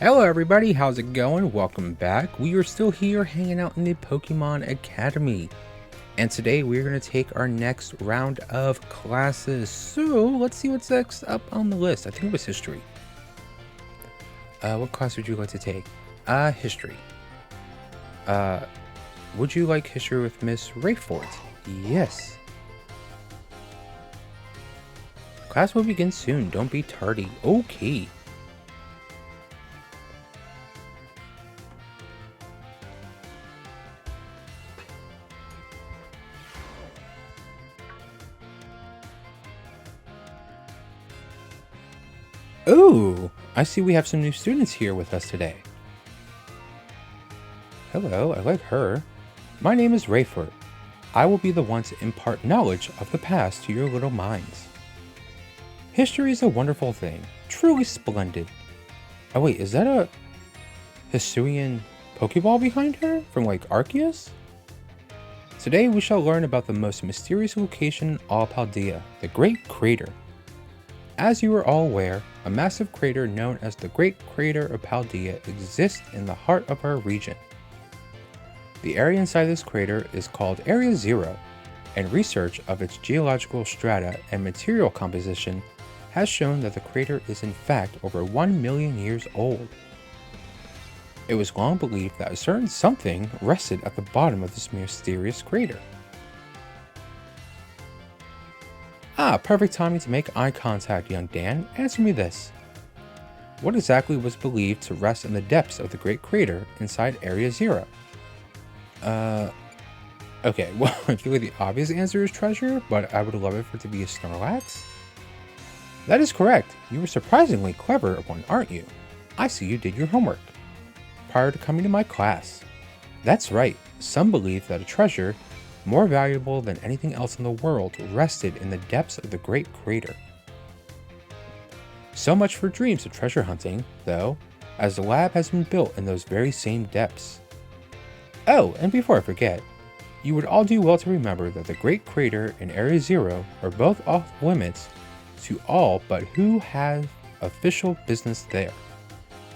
Hello everybody, how's it going? Welcome back. We are still here hanging out in the Pokemon Academy. And today we're going to take our next round of classes. So let's see what's next up on the list. I think it was history. What class would you like to take? History. Would you like history with Miss Rayford? Yes. Class will begin soon. Don't be tardy. Okay. Oh, I see we have some new students here with us today. Hello, I like her. My name is Rayford. I will be the one to impart knowledge of the past to your little minds. History is a wonderful thing, truly splendid. Oh wait, is that a Hisuian Pokeball behind her from like Arceus? Today we shall learn about the most mysterious location in all Paldea, the Great Crater. As you are all aware, a massive crater known as the Great Crater of Paldea exists in the heart of our region. The area inside this crater is called Area Zero, and research of its geological strata and material composition has shown that the crater is in fact over 1 million years old. It was long believed that a certain something rested at the bottom of this mysterious crater. Perfect timing to make eye contact, young Dan. Answer me this. What exactly was believed to rest in the depths of the Great Crater inside Area Zero? Okay, well, I feel like the obvious answer is treasure, but I would love it for it to be a Snorlax. That is correct. You were surprisingly clever one, aren't you? I see you did your homework prior to coming to my class. That's right. Some believe that a treasure more valuable than anything else in the world rested in the depths of the Great Crater. So much for dreams of treasure hunting, though, as the lab has been built in those very same depths. Oh, and before I forget, you would all do well to remember that the Great Crater and Area Zero are both off limits to all but who have official business there.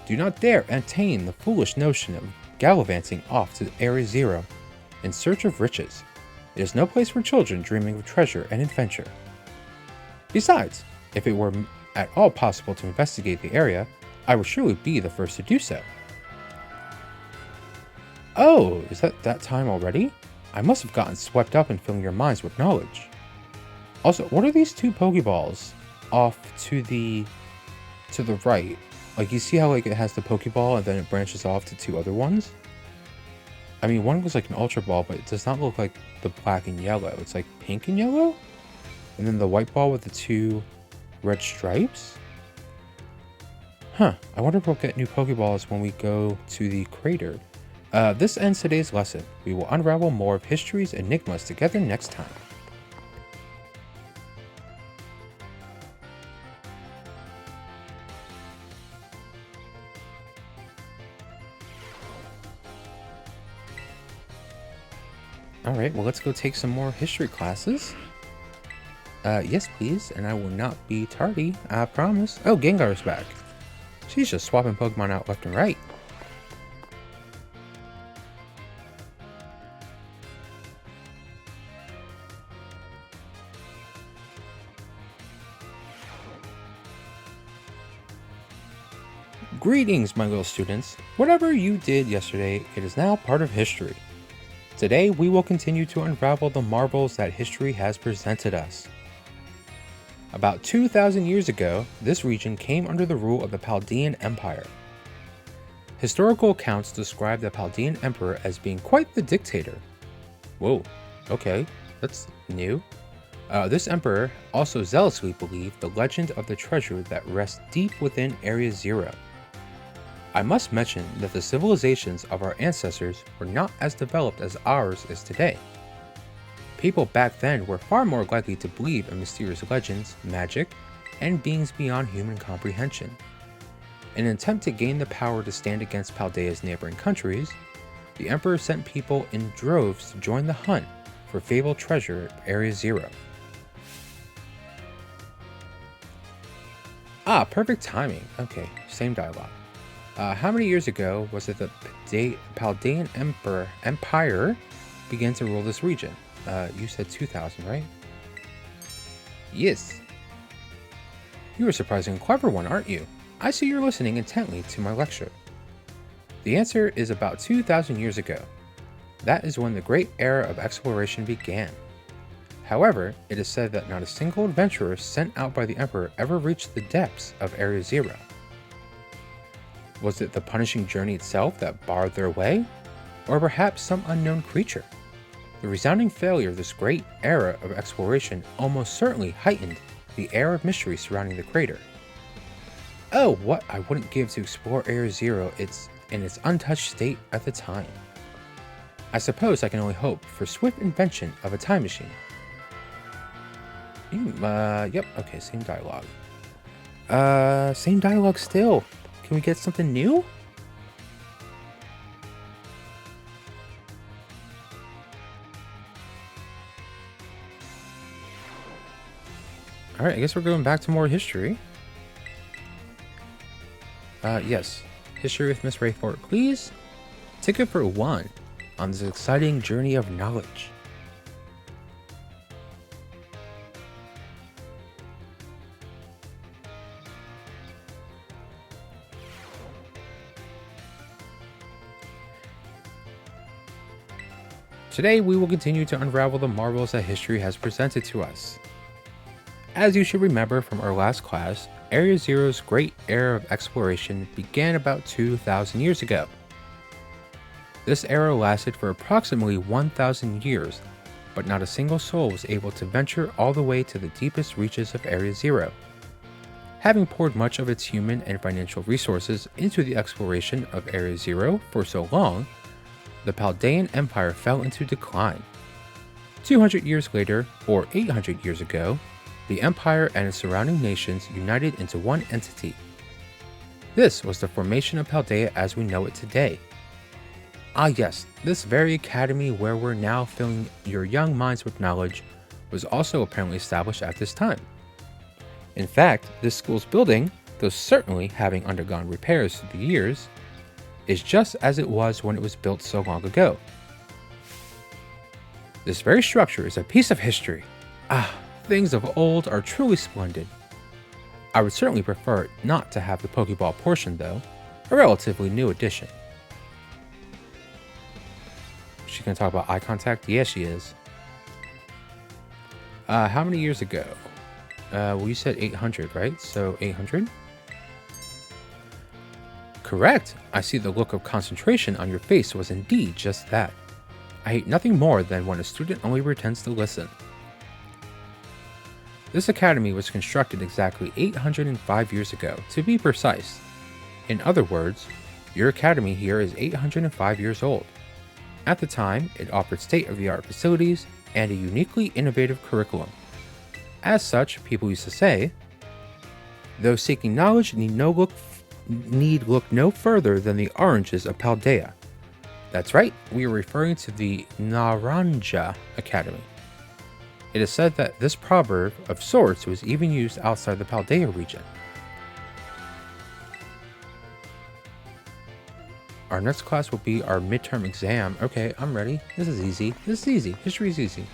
Do not dare entertain the foolish notion of gallivanting off to Area Zero in search of riches. It is no place for children dreaming of treasure and adventure. Besides, if it were at all possible to investigate the area, I would surely be the first to do so. Oh, is that time already? I must have gotten swept up in filling your minds with knowledge. Also, what are these two Pokeballs off to the right? Like, you see how like it has the Pokeball and then it branches off to two other ones? I mean, one was like an Ultra Ball, but it does not look like the black and yellow. It's like pink and yellow? And then the white ball with the two red stripes? Huh, I wonder if we'll get new Pokeballs when we go to the crater. This ends today's lesson. We will unravel more of history's enigmas together next time. Alright, well let's go take some more history classes. Yes please, and I will not be tardy, I promise. Oh, Gengar's back. She's just swapping Pokemon out left and right. Greetings, my little students. Whatever you did yesterday, it is now part of history. Today, we will continue to unravel the marvels that history has presented us. About 2,000 years ago, this region came under the rule of the Paldean Empire. Historical accounts describe the Paldean Emperor as being quite the dictator. Whoa, okay, that's new. This emperor also zealously believed the legend of the treasure that rests deep within Area Zero. I must mention that the civilizations of our ancestors were not as developed as ours is today. People back then were far more likely to believe in mysterious legends, magic, and beings beyond human comprehension. In an attempt to gain the power to stand against Paldea's neighboring countries, the Emperor sent people in droves to join the hunt for fabled treasure at Area Zero. Perfect timing. Okay, same dialogue. How many years ago was it the Paldean Empire began to rule this region? You said 2000, right? Yes. You're a surprisingly clever one, aren't you? I see you're listening intently to my lecture. The answer is about 2,000 years ago. That is when the great era of exploration began. However, it is said that not a single adventurer sent out by the Emperor ever reached the depths of Area Zero. Was it the punishing journey itself that barred their way? Or perhaps some unknown creature? The resounding failure of this great era of exploration almost certainly heightened the air of mystery surrounding the crater. Oh, what I wouldn't give to explore Area Zero in its untouched state at the time. I suppose I can only hope for swift invention of a time machine. Yep, okay, same dialogue. Same dialogue still. Can we get something new? Alright, I guess we're going back to more history. Yes. History with Miss Rayford, please. Ticket for 1 on this exciting journey of knowledge. Today, we will continue to unravel the marvels that history has presented to us. As you should remember from our last class, Area Zero's great era of exploration began about 2,000 years ago. This era lasted for approximately 1,000 years, but not a single soul was able to venture all the way to the deepest reaches of Area Zero. Having poured much of its human and financial resources into the exploration of Area Zero for so long, the Paldean Empire fell into decline. 200 years later, or 800 years ago, the Empire and its surrounding nations united into one entity. This was the formation of Paldea as we know it today. Ah yes, this very academy where we're now filling your young minds with knowledge was also apparently established at this time. In fact, this school's building, though certainly having undergone repairs through the years, is just as it was when it was built so long ago. This very structure is a piece of history. Ah, things of old are truly splendid. I would certainly prefer not to have the Pokeball portion though, a relatively new addition. She's gonna talk about eye contact? Yeah, she is. How many years ago? Well, you said 800, right? So 800? Correct. I see the look of concentration on your face was indeed just that. I hate nothing more than when a student only pretends to listen. This academy was constructed exactly 805 years ago, to be precise. In other words, your academy here is 805 years old. At the time, it offered state-of-the-art facilities and a uniquely innovative curriculum. As such, people used to say, those seeking knowledge need look no further than the oranges of Paldea. That's right, we are referring to the Naranja Academy. It is said that this proverb of sorts was even used outside the Paldea region. Our next class will be our midterm exam. Okay, I'm ready. This is easy. This is easy. History is easy.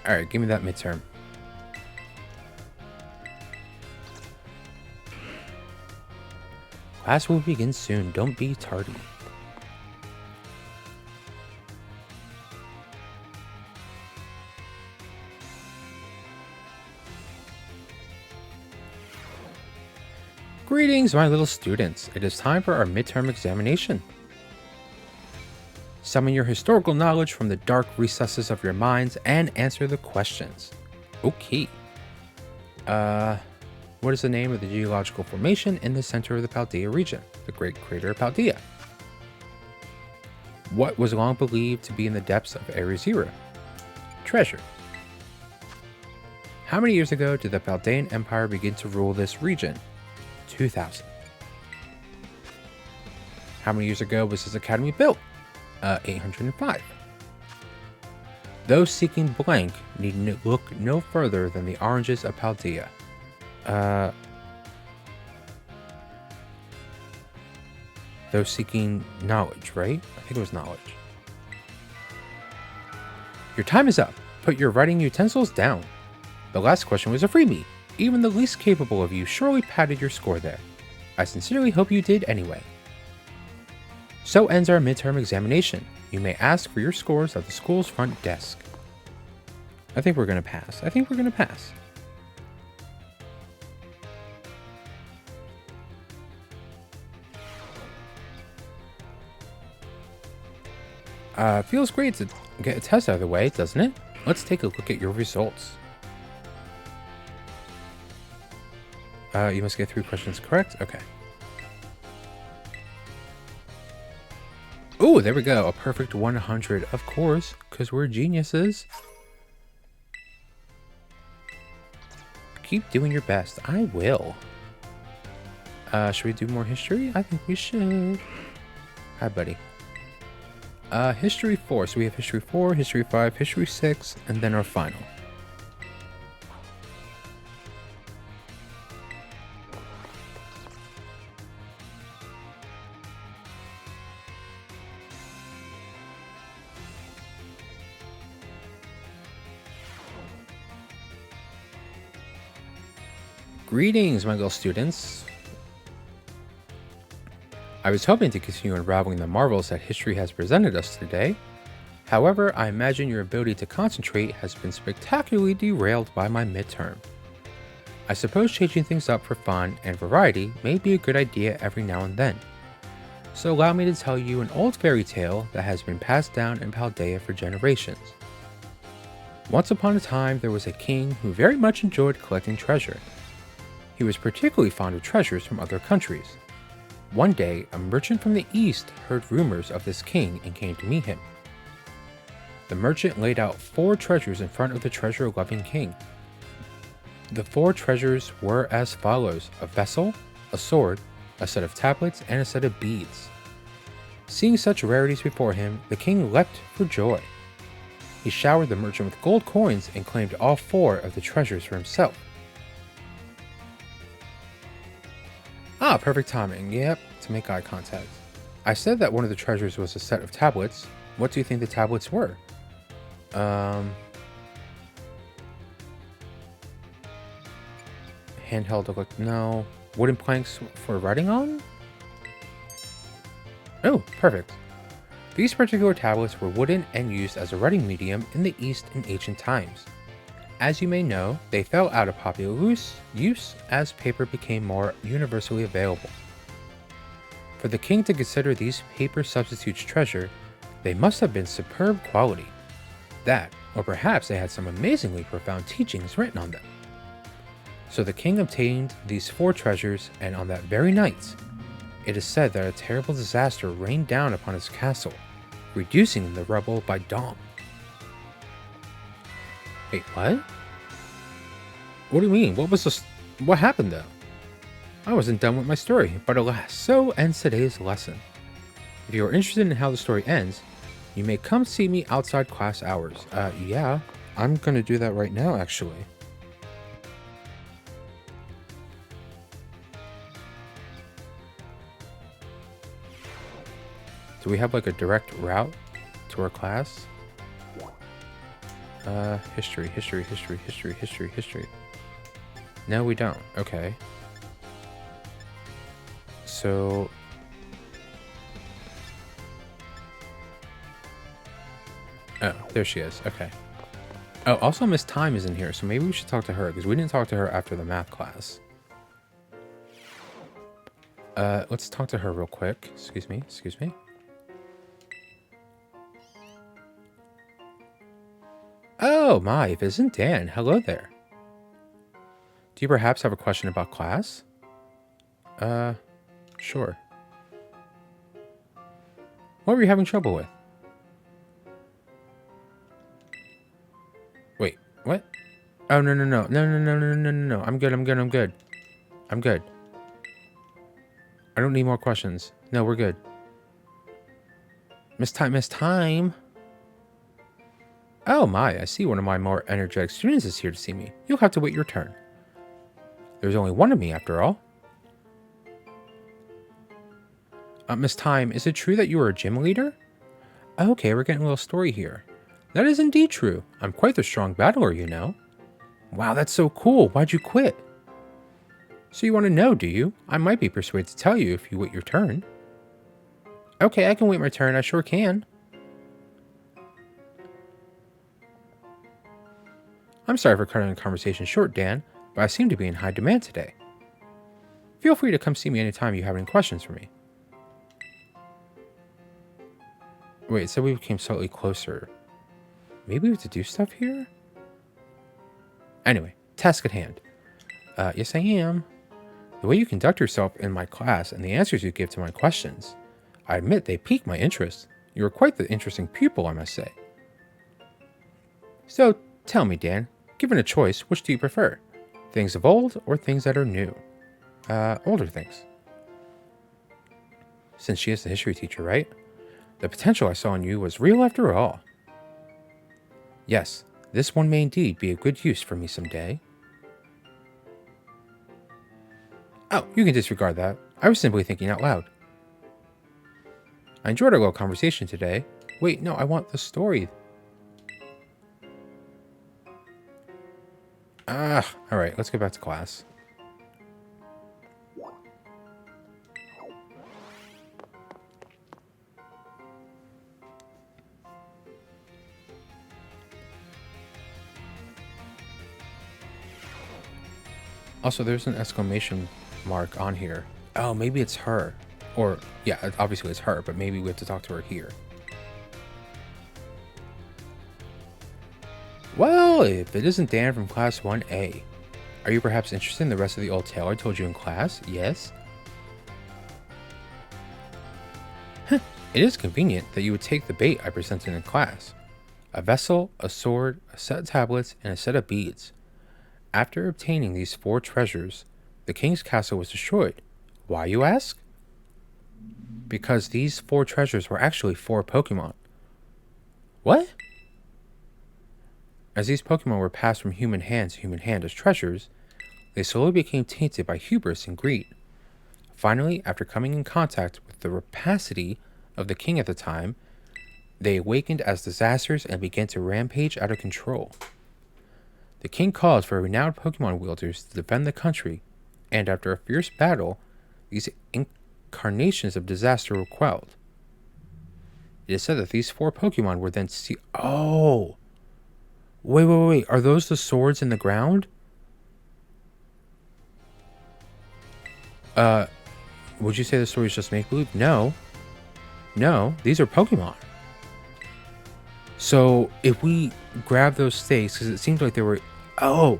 Alright, give me that midterm. Class will begin soon. Don't be tardy. Greetings, my little students. It is time for our midterm examination. Summon your historical knowledge from the dark recesses of your minds and answer the questions. Okay. What is the name of the geological formation in the center of the Paldea region? The Great Crater of Paldea. What was long believed to be in the depths of Area Zero? Treasure. How many years ago did the Paldean Empire begin to rule this region? 2000. How many years ago was this academy built? 805. Those seeking blank need look no further than the oranges of Paldea. Those seeking knowledge, right? I think it was knowledge. Your time is up. Put your writing utensils down. The last question was a freebie. Even the least capable of you surely padded your score there. I sincerely hope you did anyway. So ends our midterm examination. You may ask for your scores at the school's front desk. I think we're gonna pass. Feels great to get a test out of the way, doesn't it? Let's take a look at your results. You must get 3 questions correct? Okay. Ooh, there we go. A perfect 100, of course, because we're geniuses. Keep doing your best. I will. Should we do more history? I think we should. Hi, buddy. History 4. So we have History 4, History 5, History 6, and then our final. Greetings, my little students. I was hoping to continue unraveling the marvels that history has presented us today. However, I imagine your ability to concentrate has been spectacularly derailed by my midterm. I suppose changing things up for fun and variety may be a good idea every now and then. So allow me to tell you an old fairy tale that has been passed down in Paldea for generations. Once upon a time, there was a king who very much enjoyed collecting treasure. He was particularly fond of treasures from other countries. One day, a merchant from the east heard rumors of this king and came to meet him. The merchant laid out 4 treasures in front of the treasure-loving king. The 4 treasures were as follows: a vessel, a sword, a set of tablets, and a set of beads. Seeing such rarities before him, the king leapt for joy. He showered the merchant with gold coins and claimed all 4 of the treasures for himself. Ah, perfect timing. Yep, to make eye contact. I said that one of the treasures was a set of tablets. What do you think the tablets were? Handheld, no. Wooden planks for writing on? Oh, perfect. These particular tablets were wooden and used as a writing medium in the East in ancient times. As you may know, they fell out of popular use as paper became more universally available. For the king to consider these paper substitutes treasure, they must have been superb quality. That, or perhaps they had some amazingly profound teachings written on them. So the king obtained these 4 treasures, and on that very night, it is said that a terrible disaster rained down upon his castle, reducing the rubble by dawn. Wait, what? What do you mean? What happened though? I wasn't done with my story, but alas, so ends today's lesson. If you are interested in how the story ends, you may come see me outside class hours. Yeah, I'm gonna do that right now, actually. Do we have like a direct route to our class? History. No, we don't. Okay. So... Oh, there she is. Okay. Oh, also Miss Time is in here, so maybe we should talk to her, because we didn't talk to her after the math class. Let's talk to her real quick. Excuse me. Oh, my, Vincent Dan. Hello there. Do you perhaps have a question about class? Sure. What were you having trouble with? Wait, what? Oh, no. I'm good. I don't need more questions. No, we're good. Miss Time. Oh my, I see one of my more energetic students is here to see me. You'll have to wait your turn. There's only one of me after all. Miss Time, is it true that you are a gym leader? Okay, we're getting a little story here. That is indeed true. I'm quite the strong battler, you know. Wow, that's so cool. Why'd you quit? So you want to know, do you? I might be persuaded to tell you if you wait your turn. Okay, I can wait my turn. I sure can. I'm sorry for cutting the conversation short, Dan, but I seem to be in high demand today. Feel free to come see me anytime you have any questions for me. Wait, so we became slightly closer. Maybe we have to do stuff here? Anyway, task at hand. Yes I am. The way you conduct yourself in my class and the answers you give to my questions, I admit they pique my interest. You are quite the interesting pupil, I must say. So, tell me, Dan, given a choice, which do you prefer? Things of old or things that are new? Older things. Since she is the history teacher, right? The potential I saw in you was real after all. Yes, this one may indeed be a good use for me someday. Oh, you can disregard that. I was simply thinking out loud. I enjoyed our little conversation today. Wait, no, I want the story. Alright, let's get back to class. Also, there's an exclamation mark on here. Oh, maybe it's her. Or, yeah, obviously it's her, but maybe we have to talk to her here. Well, if it isn't Dan from Class 1A. Are you perhaps interested in the rest of the old tale I told you in class? Yes? It is convenient that you would take the bait I presented in class. A vessel, a sword, a set of tablets, and a set of beads. After obtaining these 4 treasures, the king's castle was destroyed. Why, you ask? Because these 4 treasures were actually 4 Pokémon. What? As these Pokémon were passed from human hand to human hand as treasures, they slowly became tainted by hubris and greed. Finally, after coming in contact with the rapacity of the king at the time, they awakened as disasters and began to rampage out of control. The king called for renowned Pokemon wielders to defend the country, and after a fierce battle, these incarnations of disaster were quelled. It is said that these 4 Pokemon were then Oh! Wait. Are those the swords in the ground? Would you say the story is just make-believe? No. No, these are Pokemon. So, if we grab those stakes, because it seemed like they were... Oh!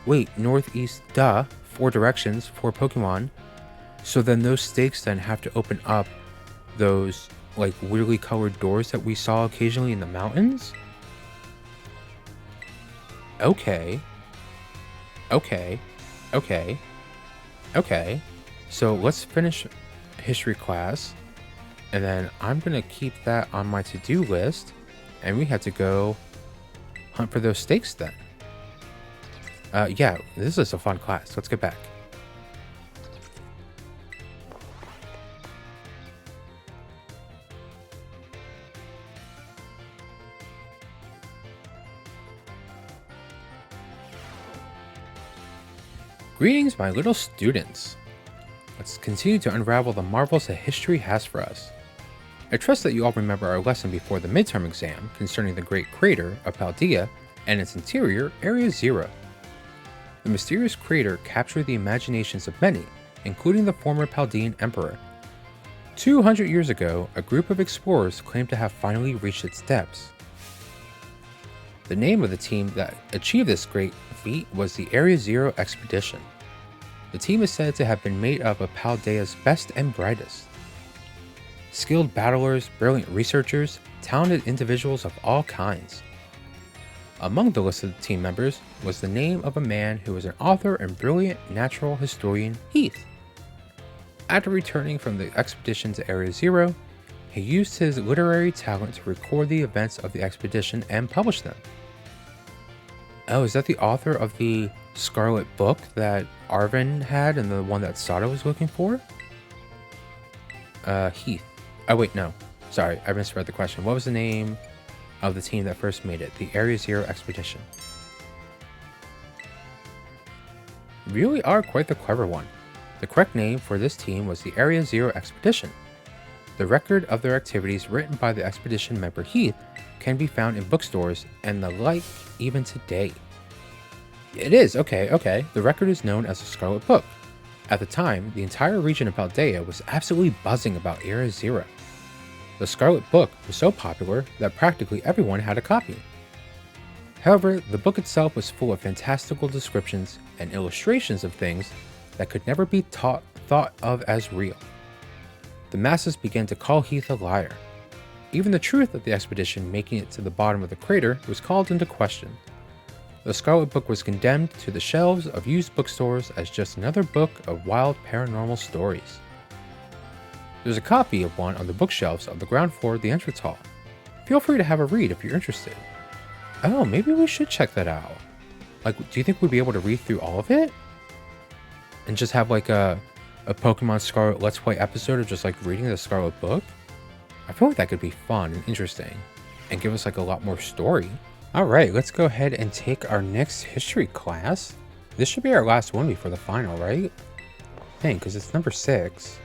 Wait, northeast, 4 directions, 4 Pokemon. So then those stakes then have to open up those, like, weirdly colored doors that we saw occasionally in the mountains? Okay. So let's finish history class, and then I'm gonna keep that on my to-do list, and we have to go hunt for those stakes then. Yeah, this is a fun class. Let's get back. Greetings, my little students. Let's continue to unravel the marvels that history has for us. I trust that you all remember our lesson before the midterm exam concerning the great crater of Paldea and its interior, Area Zero. The mysterious crater captured the imaginations of many, including the former Paldean emperor. 200 years ago, a group of explorers claimed to have finally reached its depths. The name of the team that achieved this great feat was the Area Zero Expedition. The team is said to have been made up of Paldea's best and brightest. Skilled battlers, brilliant researchers, talented individuals of all kinds. Among the list of team members was the name of a man who was an author and brilliant natural historian, Heath. After returning from the expedition to Area Zero, He used his literary talent to record the events of the expedition and publish them. Oh, is that the author of the Scarlet book that Arvin had and the one that Sada was looking for? Heath. Oh, wait, no. Sorry, I misread the question. What was the name of the team that first made it? The Area Zero Expedition. You really are quite the clever one. The correct name for this team was the Area Zero Expedition. The record of their activities written by the expedition member Heath can be found in bookstores and the like even today. It is, okay. The record is known as the Scarlet Book. At the time, the entire region of Paldea was absolutely buzzing about Area Zero. The Scarlet Book was so popular that practically everyone had a copy. However, the book itself was full of fantastical descriptions and illustrations of things that could never be thought of as real. The masses began to call Heath a liar. Even the truth of the expedition making it to the bottom of the crater was called into question. The Scarlet Book was condemned to the shelves of used bookstores as just another book of wild paranormal stories. There's a copy of one on the bookshelves of the ground floor of the entrance hall. Feel free to have a read if you're interested. Oh, maybe we should check that out. Like, do you think we'd be able to read through all of it? And just have like a Pokemon Scarlet Let's Play episode of just like reading the Scarlet Book? I feel like that could be fun and interesting and give us like a lot more story. Alright, let's go ahead and take our next history class. This should be our last one before the final, right? Dang, because it's number 6.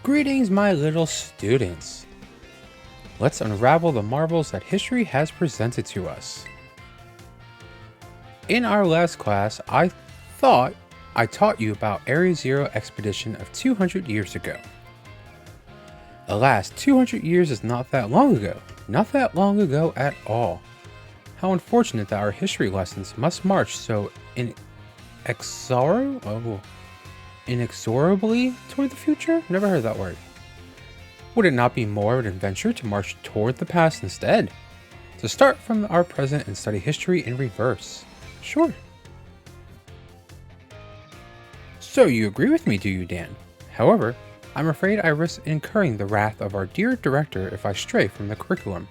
Greetings, my little students. Let's unravel the marvels that history has presented to us. In our last class, I thought I taught you about Area Zero expedition of 200 years ago. Alas, 200 years is not that long ago. Not that long ago at all. How unfortunate that our history lessons must march so inexorably toward the future? Never heard that word. Would it not be more of an adventure to march toward the past instead? To start from our present and study history in reverse? Sure. So you agree with me, do you, Dan? However, I'm afraid I risk incurring the wrath of our dear director if I stray from the curriculum.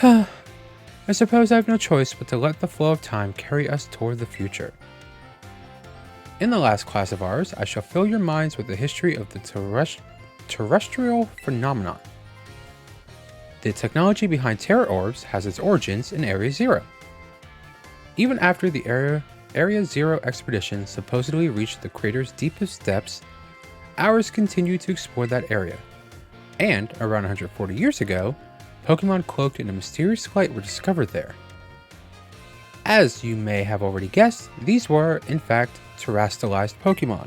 I suppose I have no choice but to let the flow of time carry us toward the future. In the last class of ours, I shall fill your minds with the history of the terrestrial phenomenon. The technology behind terror orbs has its origins in Area Zero. Even after the Area Zero expedition supposedly reached the crater's deepest depths, ours continued to explore that area. And, around 140 years ago, Pokemon cloaked in a mysterious light were discovered there. As you may have already guessed, these were, in fact, terrestrialized Pokemon.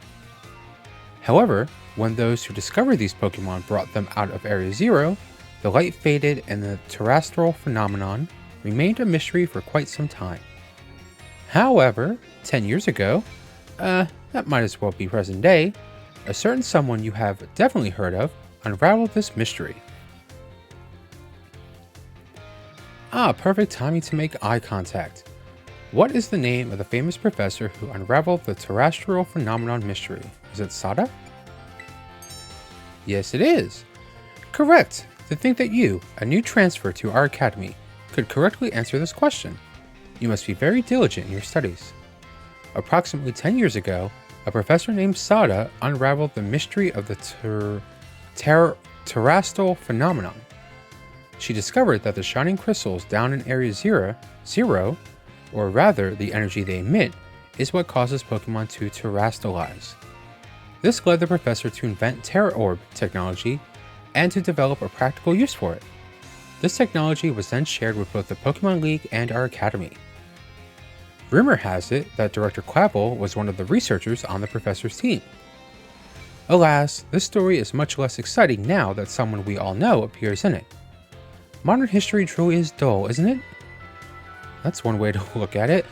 However, when those who discovered these Pokemon brought them out of Area Zero, the light faded and the terrestrial phenomenon remained a mystery for quite some time. However, 10 years ago, that might as well be present day, a certain someone you have definitely heard of unraveled this mystery. Perfect timing to make eye contact. What is the name of the famous professor who unraveled the terrestrial phenomenon mystery? Is it Sada? Yes, it is. Correct. To think that you, a new transfer to our academy, could correctly answer this question. You must be very diligent in your studies. Approximately 10 years ago, a professor named Sada unraveled the mystery of the terrestrial phenomenon. She discovered that the shining crystals down in Area Zero, or rather the energy they emit, is what causes Pokemon to terrestrialize. This led the professor to invent Terra Orb technology and to develop a practical use for it. This technology was then shared with both the Pokemon League and our academy. Rumor has it that Director Clapple was one of the researchers on the professor's team. Alas, this story is much less exciting now that someone we all know appears in it. Modern history truly is dull, isn't it? That's one way to look at it.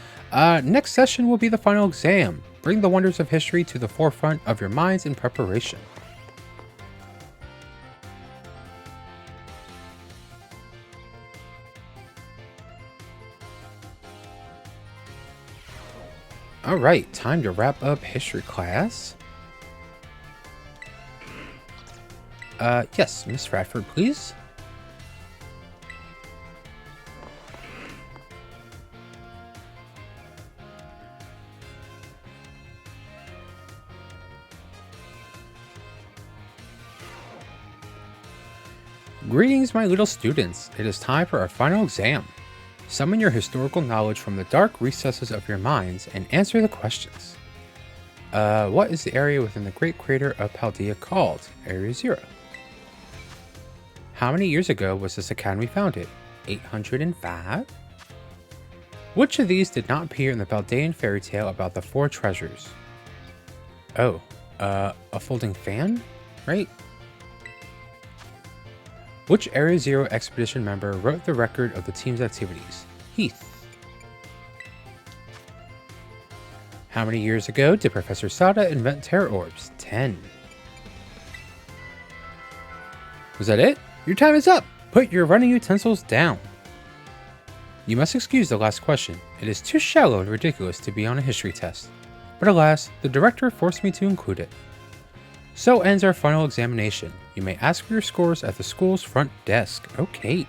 Next session will be the final exam. Bring the wonders of history to the forefront of your minds in preparation. Alright, time to wrap up history class. Yes, Miss Radford, please. Greetings, my little students. It is time for our final exam. Summon your historical knowledge from the dark recesses of your minds and answer the questions. What is the area within the Great Crater of Paldea called? Area 0. How many years ago was this academy founded? 805? Which of these did not appear in the Paldean fairy tale about the 4 treasures? Oh, a folding fan? Right? Which Area 0 expedition member wrote the record of the team's activities? Heath. How many years ago did Professor Sada invent terror orbs? 10. Was that it? Your time is up! Put your running utensils down. You must excuse the last question. It is too shallow and ridiculous to be on a history test. But alas, the director forced me to include it. So ends our final examination. You may ask for your scores at the school's front desk. Okay.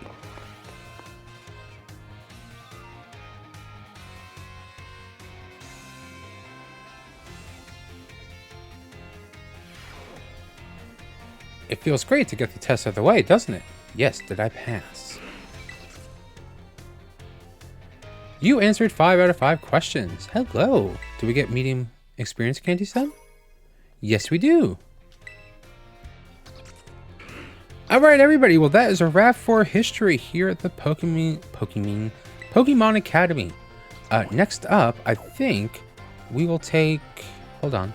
It feels great to get the test out of the way, doesn't it? Yes, did I pass? You answered 5 out of 5 questions. Hello. Do we get medium experience candies then? Yes, we do. Alright everybody, well that is a wrap for history here at the Pokemon Academy. Next up, I think we will take... Hold on.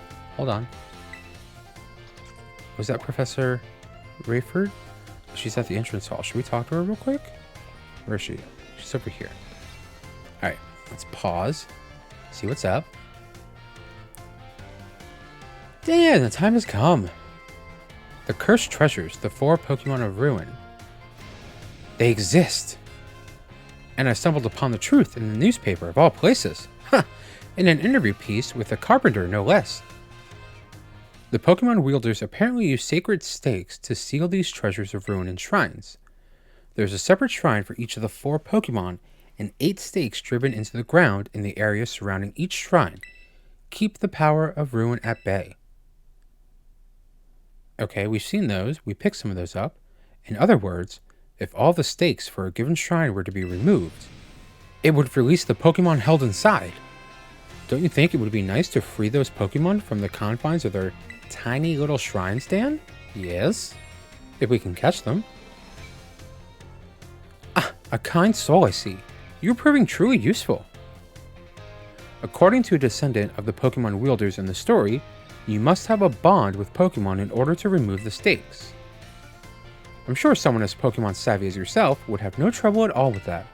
Was that Professor Rayford? She's at the entrance hall. Should we talk to her real quick? Where is she? She's over here. Alright, let's pause. See what's up. Damn, the time has come. The cursed treasures, the 4 Pokemon of Ruin. They exist. And I stumbled upon the truth in the newspaper of all places. In an interview piece with a carpenter, no less. The Pokemon wielders apparently use sacred stakes to seal these treasures of ruin in shrines. There's a separate shrine for each of the 4 Pokemon, and 8 stakes driven into the ground in the area surrounding each shrine. Keep the power of ruin at bay. Okay, we've seen those. We picked some of those up. In other words, if all the stakes for a given shrine were to be removed, it would release the Pokemon held inside. Don't you think it would be nice to free those Pokemon from the confines of their tiny little shrines, Dan? Yes, if we can catch them. Ah, a kind soul, I see. You're proving truly useful. According to a descendant of the Pokemon wielders in the story, you must have a bond with Pokemon in order to remove the stakes. I'm sure someone as Pokemon savvy as yourself would have no trouble at all with that.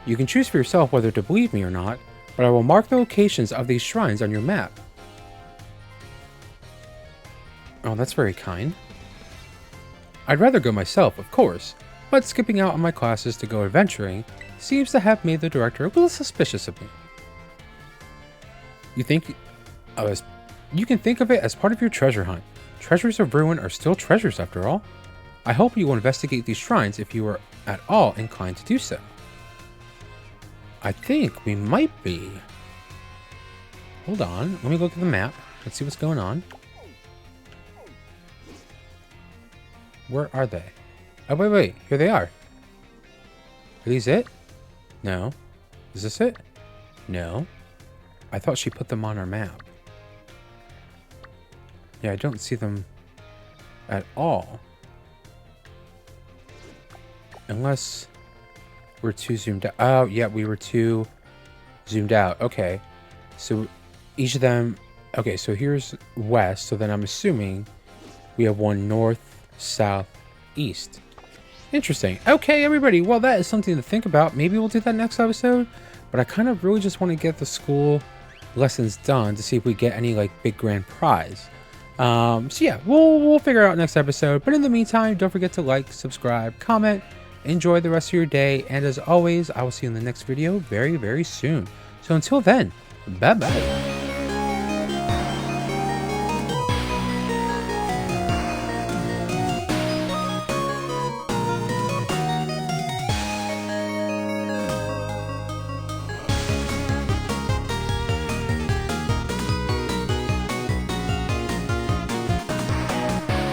You can choose for yourself whether to believe me or not, but I will mark the locations of these shrines on your map. Oh, that's very kind. I'd rather go myself, of course, but skipping out on my classes to go adventuring seems to have made the director a little suspicious of me. You can think of it as part of your treasure hunt. Treasures of Ruin are still treasures after all. I hope you will investigate these shrines if you are at all inclined to do so. I think we might be. Hold on, let me look at the map. Let's see what's going on. Where are they? Oh, wait, here they are. Are these it? No. Is this it? No. I thought she put them on our map. Yeah, I don't see them at all. Unless we're too zoomed out. Oh, yeah, we were too zoomed out. Okay. So each of them... Okay, so here's west. So then I'm assuming we have one north, south, east. Interesting. Okay, everybody. Well, that is something to think about. Maybe we'll do that next episode. But I kind of really just want to get the school lessons done to see if we get any, like, big grand prize. So yeah, we'll figure out next episode. But in the meantime, don't forget to like, subscribe, comment, enjoy the rest of your day. And as always, I will see you in the next video very, very soon. So until then, Bye bye.